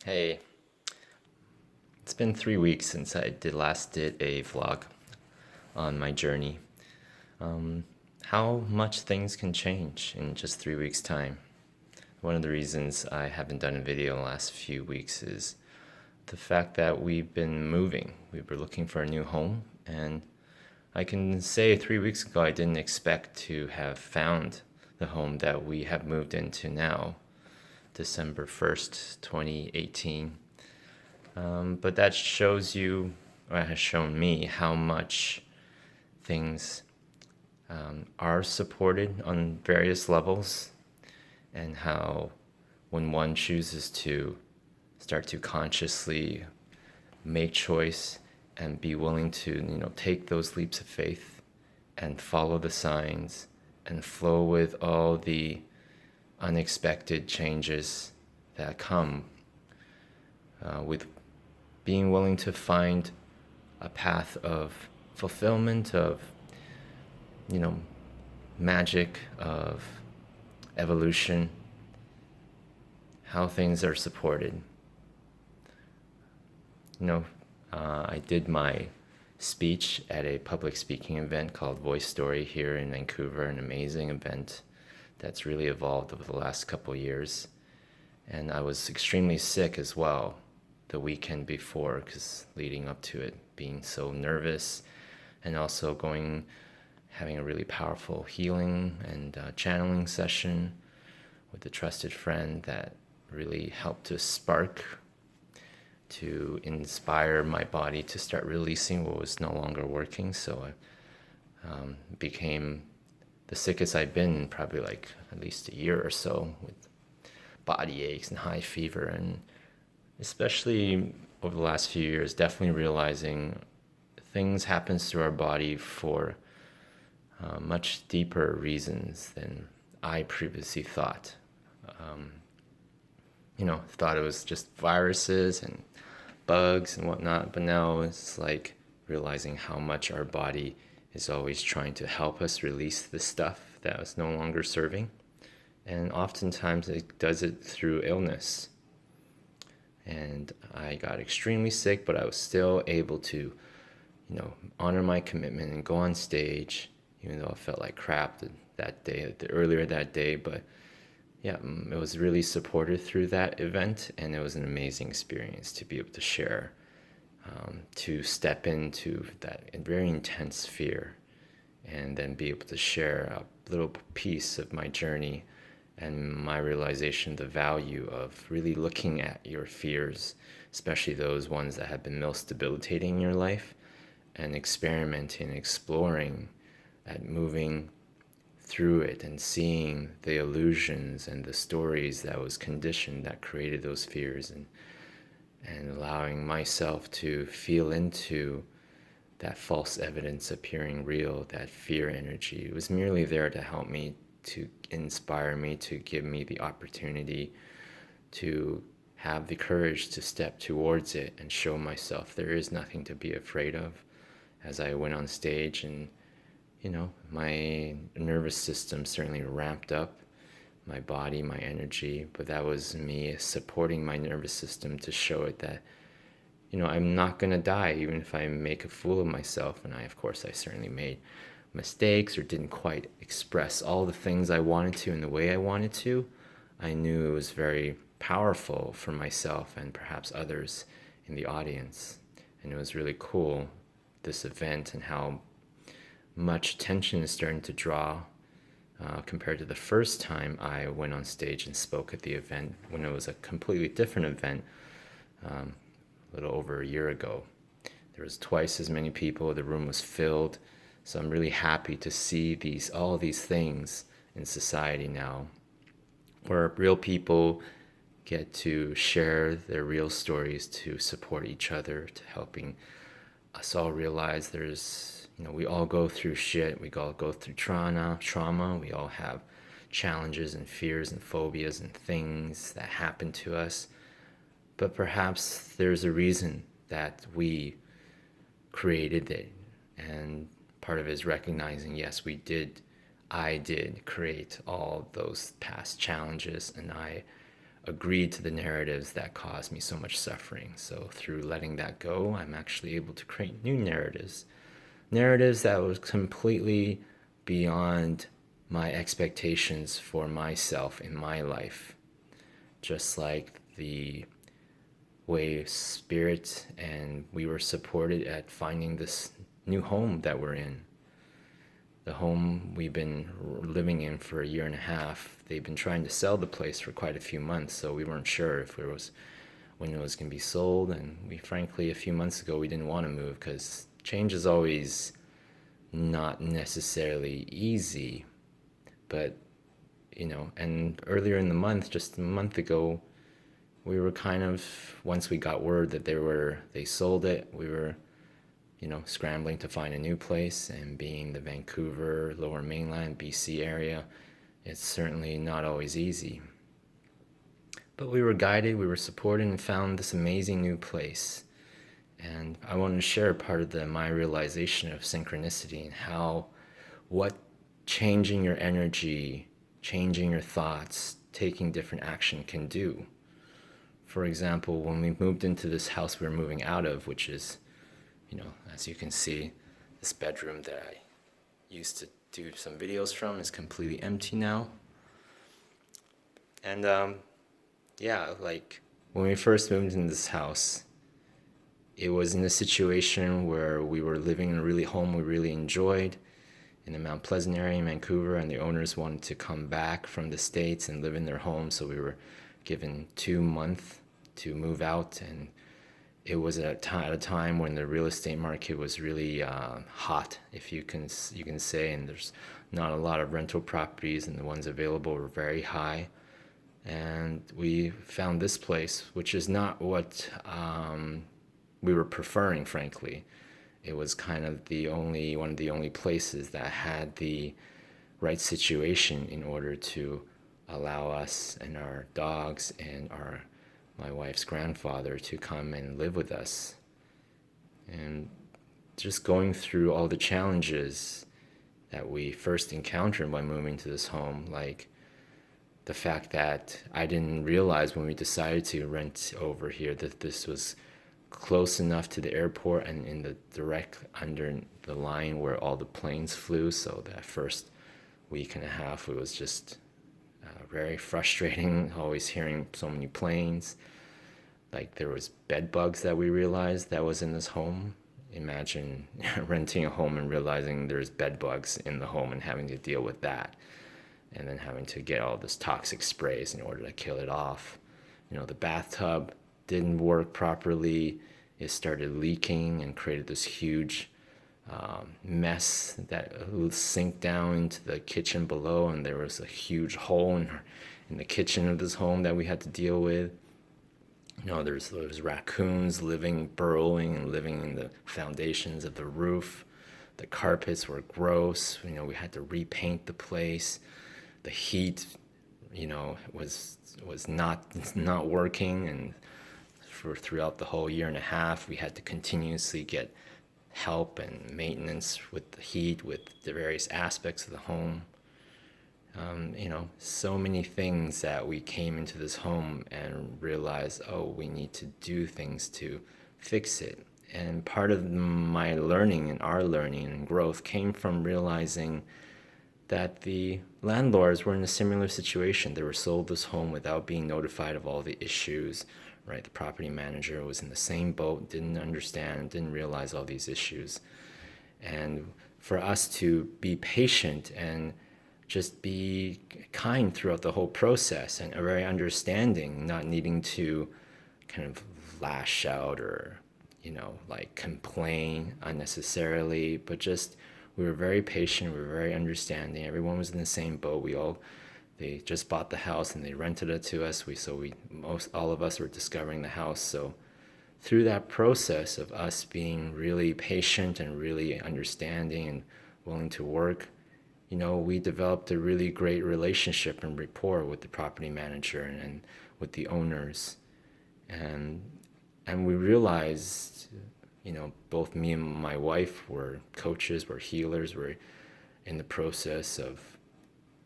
Hey, it's been 3 weeks since I last did a vlog on my journey. How much things can change in just 3 weeks' time. One of the reasons I haven't done a video in the last few weeks is the fact that we've been moving. We were looking for a new home, and I can say 3 weeks ago I didn't expect to have found the home that we have moved into now, December 1st, 2018. But that shows you, or has shown me, how much things are supported on various levels, and how when one chooses to start to consciously make choice and be willing to, take those leaps of faith and follow the signs and flow with all the unexpected changes that come with being willing to find a path of fulfillment, of, magic, of evolution, how things are supported. I did my speech at a public speaking event called Voice Story here in Vancouver, an amazing event that's really evolved over the last couple years. And I was extremely sick as well the weekend before, because leading up to it, being so nervous, and also having a really powerful healing and channeling session with a trusted friend that really helped to inspire my body to start releasing what was no longer working. So I became the sickest I've been in probably like at least a year or so, with body aches and high fever, and especially over the last few years, definitely realizing things happens through our body for much deeper reasons than I previously thought. Thought it was just viruses and bugs and whatnot, but now it's like realizing how much our body is always trying to help us release the stuff that was no longer serving. And oftentimes it does it through illness. And I got extremely sick, but I was still able to, honor my commitment and go on stage, even though I felt like crap that day, earlier that day. But yeah, it was really supported through that event, and it was an amazing experience to be able to share, to step into that very intense fear, and then be able to share a little piece of my journey and my realization, the value of really looking at your fears, especially those ones that have been most debilitating in your life, and experimenting, exploring, at moving through it and seeing the illusions and the stories that was conditioned that created those fears, and allowing myself to feel into that false evidence appearing real, that fear energy. It was merely there to help me, to inspire me, to give me the opportunity to have the courage to step towards it and show myself there is nothing to be afraid of. As I went on stage, and my nervous system certainly ramped up, my body, my energy, but that was me supporting my nervous system to show it that, I'm not going to die even if I make a fool of myself. And of course, I certainly made mistakes or didn't quite express all the things I wanted to in the way I wanted to. I knew it was very powerful for myself and perhaps others in the audience. And it was really cool, this event, and how much attention is starting to draw compared to the first time I went on stage and spoke at the event, when it was a completely different event a little over a year ago. There was twice as many people, the room was filled. So I'm really happy to see all these things in society now, where real people get to share their real stories, to support each other, to helping us all realize we all go through shit, we all go through trauma, we all have challenges and fears and phobias and things that happen to us. But perhaps there's a reason that we created it, and part of it is recognizing, yes, I did create all those past challenges, and I agreed to the narratives that caused me so much suffering. So through letting that go, I'm actually able to create new narratives. Narratives that was completely beyond my expectations for myself in my life. Just like the way spirit and we were supported at finding this new home that we're in. The home we've been living in for a year and a half, they've been trying to sell the place for quite a few months, so we weren't sure if it was when it was going to be sold. And we frankly, a few months ago, we didn't want to move because change is always not necessarily easy. But and earlier in the month, just a month ago, we were kind of, once we got word that they sold it, we were scrambling to find a new place. And being the Vancouver, Lower Mainland, BC area, it's certainly not always easy. But we were guided, we were supported, and found this amazing new place. And I wanted to share part of my realization of synchronicity and what changing your energy, changing your thoughts, taking different action can do. For example, when we moved into this house we were moving out of, which is, as you can see, this bedroom that I used to do some videos from is completely empty now. And like when we first moved into this house, it was in a situation where we were living in a really home we really enjoyed in the Mount Pleasant area in Vancouver, and the owners wanted to come back from the States and live in their home, so we were given 2 months to move out. And it was at a time when the real estate market was really hot, if you can say, and there's not a lot of rental properties, and the ones available were very high. And we found this place, which is not what we were preferring, frankly. It was kind of one of the only places that had the right situation in order to allow us and our dogs and my wife's grandfather to come and live with us. And just going through all the challenges that we first encountered by moving to this home, like the fact that I didn't realize when we decided to rent over here that this was close enough to the airport and in the direct under the line where all the planes flew. So that first week and a half, it was just very frustrating, always hearing so many planes. Like there was bed bugs that we realized that was in this home. Imagine renting a home and realizing there's bed bugs in the home and having to deal with that, and then having to get all this toxic sprays in order to kill it off. The bathtub didn't work properly. It started leaking and created this huge mess that sinked down into the kitchen below, and there was a huge hole in the kitchen of this home that we had to deal with. There's raccoons burrowing and living in the foundations of the roof. The carpets were gross. We had to repaint the place. The heat, was not working, and throughout the whole year and a half, we had to continuously get help and maintenance with the heat, with the various aspects of the home. So many things that we came into this home and realized, we need to do things to fix it. And part of my learning and our learning and growth came from realizing that the landlords were in a similar situation. They were sold this home without being notified of all the issues, right? The property manager was in the same boat, didn't understand, didn't realize all these issues. And for us to be patient and just be kind throughout the whole process and very understanding, not needing to kind of lash out or, like complain unnecessarily, but just we were very patient, we were very understanding. Everyone was in the same boat. They just bought the house and they rented it to us. All of us were discovering the house. So through that process of us being really patient and really understanding and willing to work, we developed a really great relationship and rapport with the property manager and with the owners. And we realized, both me and my wife were coaches, were healers, were in the process of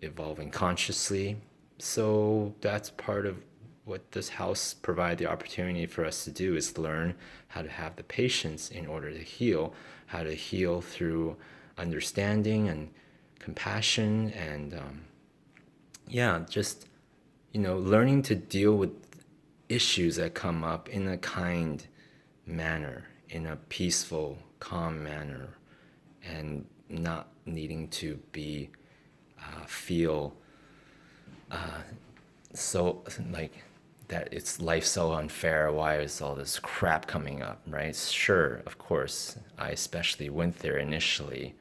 evolving consciously. So that's part of what this house provided the opportunity for us to do is learn how to have the patience in order to heal, how to heal through understanding and compassion and just learning to deal with issues that come up in a kind manner, in a peaceful, calm manner, and not needing to be feel so like that it's life so unfair. Why is all this crap coming up, right? Sure, of course, I especially went there initially,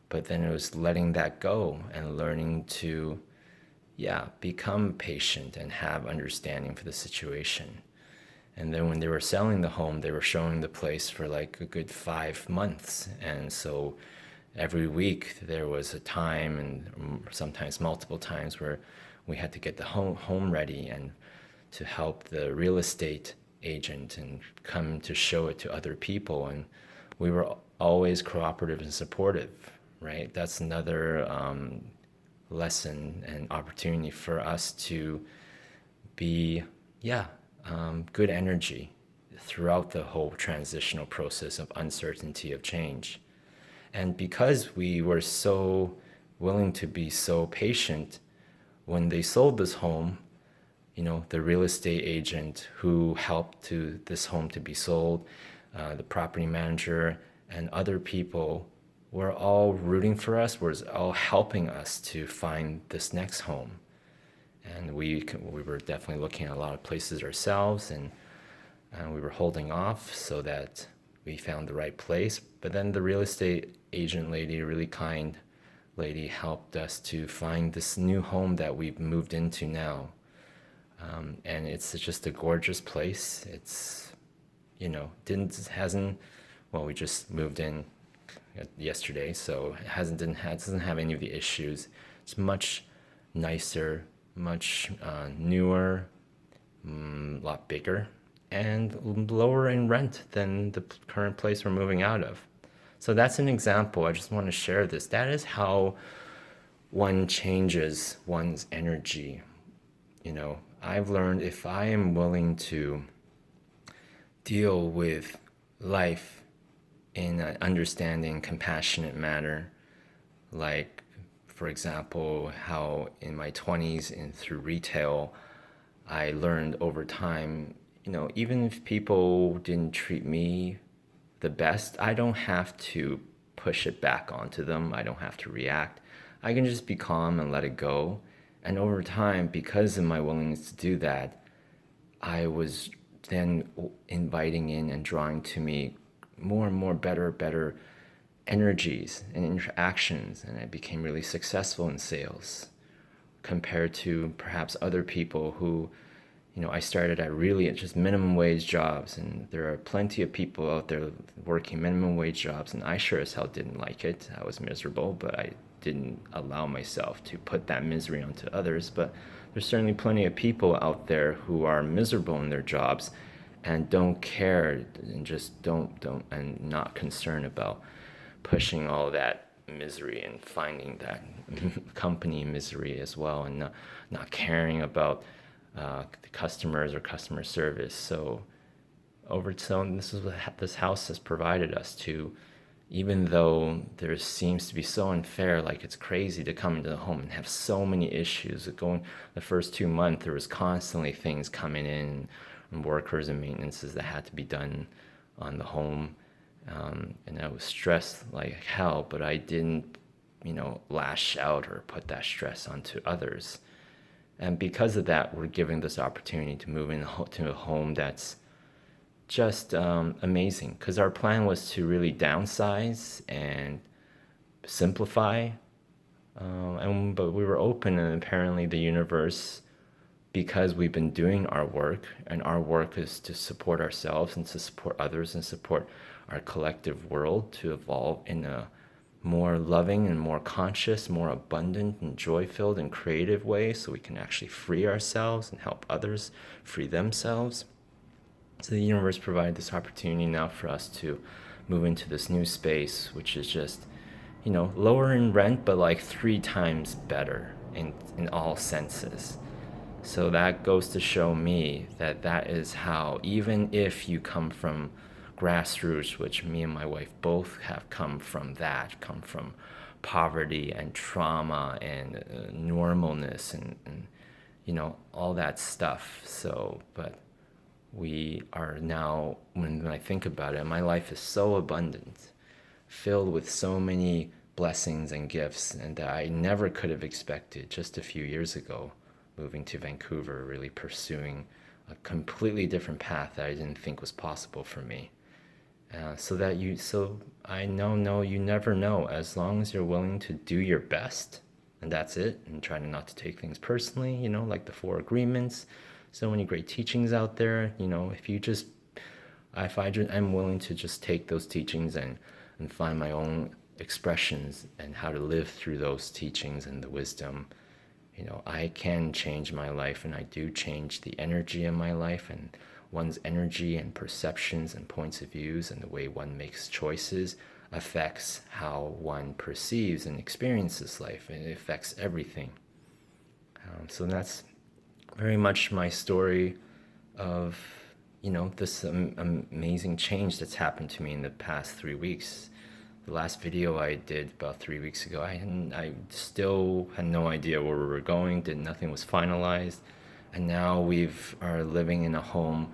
but then it was letting that go and learning to become patient and have understanding for the situation. And then when they were selling the home, they were showing the place for like a good 5 months. And so every week there was a time, and sometimes multiple times, where we had to get the home ready and to help the real estate agent and come to show it to other people. And we were always cooperative and supportive, right? That's another lesson and opportunity for us to be, good energy throughout the whole transitional process of uncertainty of change. And because we were so willing to be so patient, when they sold this home, the real estate agent who helped to this home to be sold, the property manager, and other people were all rooting for us, were all helping us to find this next home. And we were definitely looking at a lot of places ourselves, and we were holding off so that we found the right place. But then the real estate agent lady, a really kind lady, helped us to find this new home that we've moved into now. And it's just a gorgeous place. It's, we just moved in yesterday, so it doesn't have any of the issues. It's much nicer, much newer, a lot bigger, and lower in rent than the current place we're moving out of. So that's an example. I just want to share this. That is how one changes one's energy. I've learned if I am willing to deal with life in an understanding, compassionate manner, like, for example, how in my 20s and through retail, I learned over time, even if people didn't treat me the best, I don't have to push it back onto them. I don't have to react. I can just be calm and let it go. And over time, because of my willingness to do that, I was then inviting in and drawing to me more and more better energies and interactions. And I became really successful in sales compared to perhaps other people who, I started at really just minimum wage jobs, and there are plenty of people out there working minimum wage jobs, and I sure as hell didn't like it. I was miserable, but I didn't allow myself to put that misery onto others. But there's certainly plenty of people out there who are miserable in their jobs and don't care and just don't and not concerned about pushing all that misery and finding that company misery as well, and not caring about the customers or customer service. So this is what this house has provided us to. Even though there seems to be so unfair, like it's crazy to come into the home and have so many issues. Going the first 2 months, there was constantly things coming in, and workers and maintenances that had to be done on the home. And I was stressed like hell, but I didn't, lash out or put that stress onto others. And because of that, we're given this opportunity to move into a home that's just amazing. Because our plan was to really downsize and simplify, but we were open, and apparently the universe, because we've been doing our work, and our work is to support ourselves and to support others and support our collective world to evolve in a more loving and more conscious, more abundant and joy-filled and creative way, so we can actually free ourselves and help others free themselves. So the universe provided this opportunity now for us to move into this new space, which is just, lower in rent, but like 3 times better in all senses. So that goes to show me that that is how, even if you come from grassroots, which me and my wife both have come from that, come from poverty and trauma and normalness and all that stuff. So, but we are now, when I think about it, my life is so abundant, filled with so many blessings and gifts, and that I never could have expected just a few years ago, moving to Vancouver, really pursuing a completely different path that I didn't think was possible for me. So I know, no, you never know, as long as you're willing to do your best, and that's it, and trying not to take things personally, like the Four Agreements, so many great teachings out there, if you just, if I just, I'm willing to just take those teachings and find my own expressions and how to live through those teachings and the wisdom, I can change my life, and I do change the energy in my life, and one's energy and perceptions and points of views and the way one makes choices affects how one perceives and experiences life, and it affects everything. So that's very much my story of this amazing change that's happened to me in the past 3 weeks. The last video I did about 3 weeks ago, I still had no idea where we were going. Nothing was finalized, and now we are living in a home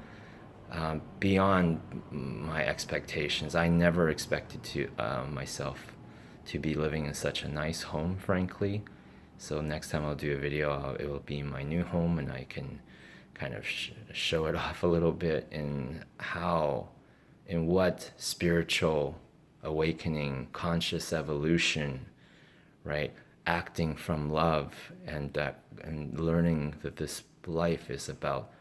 beyond my expectations. I never expected myself to be living in such a nice home, frankly. So next time I'll do a video, it will be my new home, and I can kind of show it off a little bit in what spiritual awakening, conscious evolution, right? Acting from love, and learning that this life is about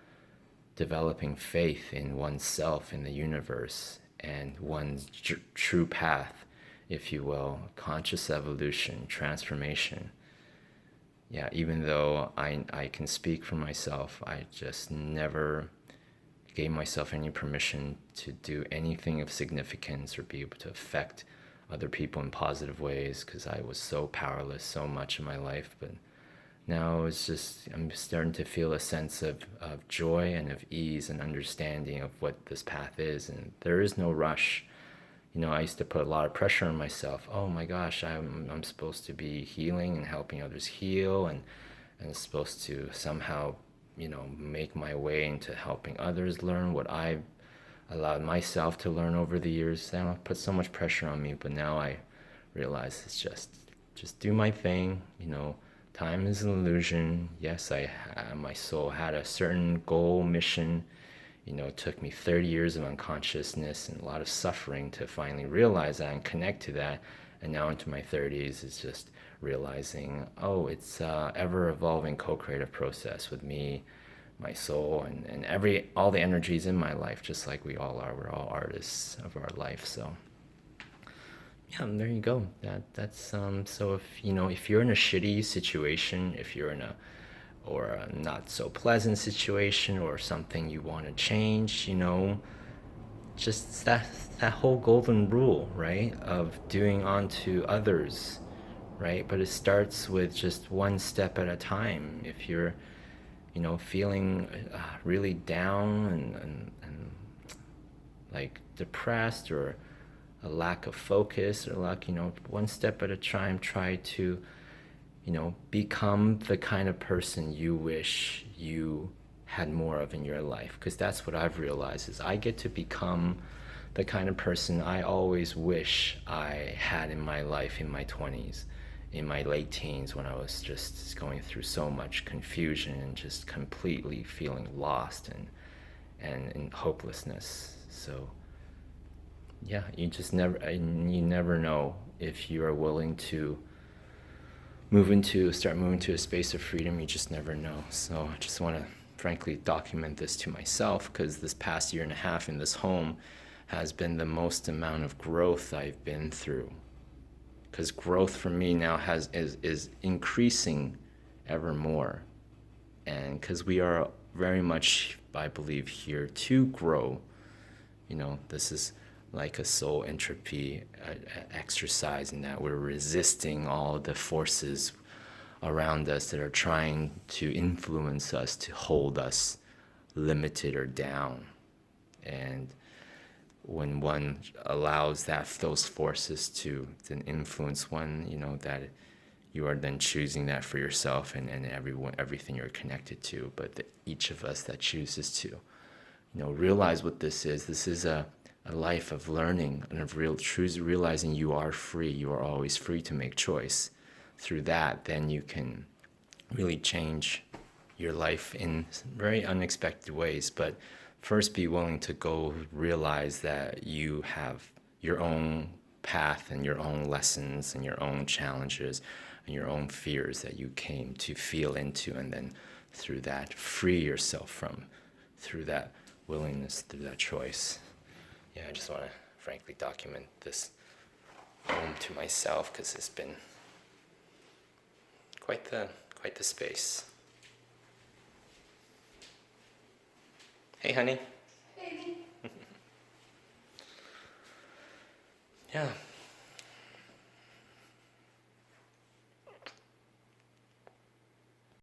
developing faith in oneself, in the universe, and one's true path, if you will, conscious evolution, transformation. Yeah, even though I can speak for myself, I just never gave myself any permission to do anything of significance or be able to affect other people in positive ways, because I was so powerless so much in my life. But now I'm starting to feel a sense of joy and of ease and understanding of what this path is, and there is no rush. I used to put a lot of pressure on myself. Oh my gosh, I'm supposed to be healing and helping others heal, and supposed to somehow, make my way into helping others learn what I've allowed myself to learn over the years. I put so much pressure on me, but now I realize it's just do my thing. Time is an illusion. Yes, my soul had a certain goal, mission. It took me 30 years of unconsciousness and a lot of suffering to finally realize that and connect to that. And now into my 30s, it's just realizing, oh, it's a ever-evolving co-creative process with me, my soul, and all the energies in my life, just like we all are. We're all artists of our life. So yeah, there you go. That's so if you're in a shitty situation, if you're in a not so pleasant situation, or something you want to change, just that whole golden rule, right, of doing unto others, right? But it starts with just one step at a time. If you're feeling really down and like depressed, or a lack of focus, or one step at a time, try to become the kind of person you wish you had more of in your life. Because that's what I've realized, is I get to become the kind of person I always wish I had in my life, in my 20s, in my late teens, when I was just going through so much confusion and just completely feeling lost and in hopelessness. So yeah, you never know if you are willing to start moving to a space of freedom. You just never know. So I just want to frankly document this to myself, because this past year and a half in this home has been the most amount of growth I've been through. Because growth for me now is increasing ever more. And because we are very much, I believe, here to grow. This is like a soul entropy exercise, in that we're resisting all the forces around us that are trying to influence us, to hold us limited or down. And when one allows those forces to then influence one, that you are then choosing that for yourself and everything you're connected to. But each of us that chooses to, realize what this is. This is a life of learning and of realizing you are free. You are always free to make choice. Through that, then you can really change your life in very unexpected ways. But first, be willing to go realize that you have your own path and your own lessons and your own challenges and your own fears that you came to feel into, and then through that, free yourself from, through that willingness, through that choice. Yeah, I just want to frankly document this home to myself, because it's been quite the space. Hey, honey. Baby. Yeah.